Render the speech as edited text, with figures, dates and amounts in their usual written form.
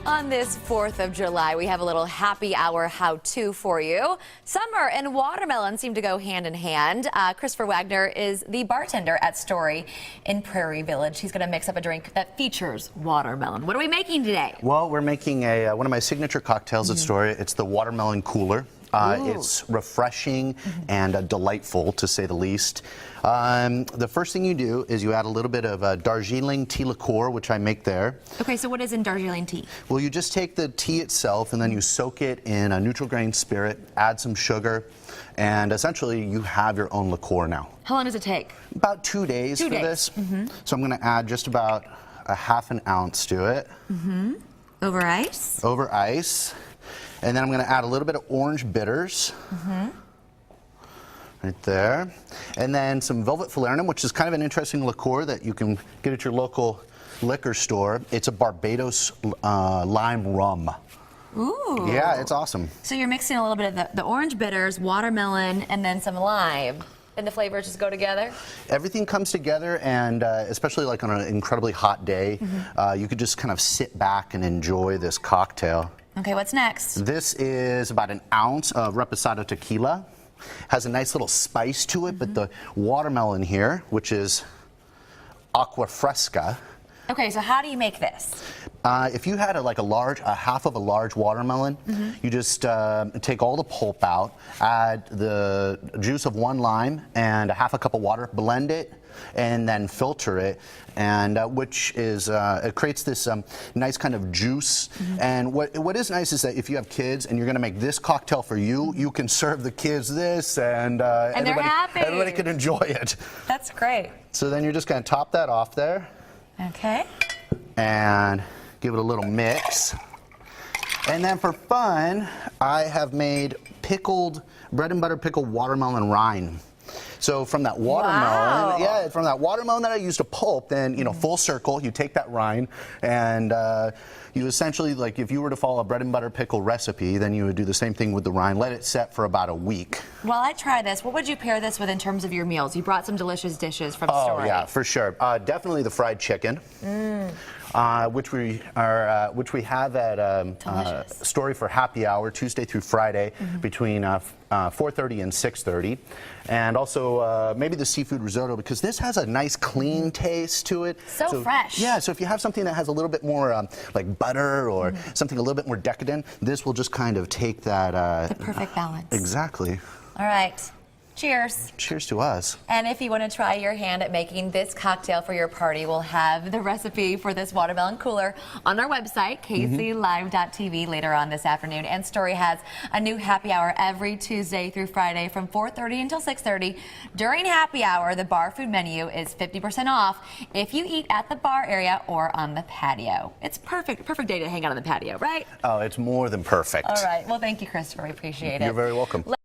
On this 4th of July, we have a little happy hour how-to for you. Summer and watermelon seem to go hand in hand. Christopher Wagner is the bartender at Story in Prairie Village. He's going to mix up a drink that features watermelon. What are we making today? Well, we're making one of my signature cocktails at Story. It's the watermelon cooler. It's refreshing and delightful, to say the least. The first thing you do is you add a little bit of Darjeeling tea liqueur, which I make there. Okay, so what is in Darjeeling tea? Well, you just take the tea itself and then you soak it in a neutral grain spirit, add some sugar, and essentially you have your own liqueur now. How long does it take? About 2 days for this. So I'm going to add just about a ½ an ounce to it. Over ice? Over ice. And then I'm going to add a little bit of orange bitters. Right there. And then some Velvet Falernum, which is kind of an interesting liqueur that you can get at your local liquor store. It's a Barbados lime rum. Ooh. Yeah, it's awesome. So you're mixing a little bit of the orange bitters, watermelon, and then some lime. And the flavors just go together? Everything comes together, and especially like on an incredibly hot day, you could just kind of sit back and enjoy this cocktail. Okay, what's next? This is about an ounce of Reposado tequila. Has a nice little spice to it, but the watermelon here, which is aqua fresca. Okay, so how do you make this? If you had a half of a large watermelon, you just take all the pulp out, add the juice of 1 lime and a ½ a cup of water, blend it, and then filter it, and which is it creates this nice kind of juice. And what is nice is that if you have kids and you're going to make this cocktail for you, you can serve the kids this, and everybody can enjoy it. That's great. So then you're just going to top that off there. Okay. And give it a little mix. And then for fun, I have made pickled, bread and butter pickled watermelon rind. So from that watermelon, from that watermelon that I used to pulp, then, you know, full circle, you take that rind and you essentially, like if you were to follow a bread and butter pickle recipe, then you would do the same thing with the rind, let it set for about a week. While I try this, what would you pair this with in terms of your meals? You brought some delicious dishes from Story. Oh yeah, for sure. Definitely the fried chicken. Which we have at Story for happy hour Tuesday through Friday between 4:30 and 6:30, and also maybe the seafood risotto, because this has a nice clean taste to it. So fresh. Yeah, so if you have something that has a little bit more like butter or something a little bit more decadent, this will just kind of take that. The perfect balance. Exactly. All right. Cheers. Cheers to us. And if you want to try your hand at making this cocktail for your party, we'll have the recipe for this watermelon cooler on our website, kclive.tv, later on this afternoon. And Story has a new happy hour every Tuesday through Friday from 4:30 until 6:30. During happy hour, the bar food menu is 50% off if you eat at the bar area or on the patio. It's perfect day to hang out on the patio, right? Oh, it's more than perfect. All right. Well, thank you, Christopher. We appreciate it. You're very welcome.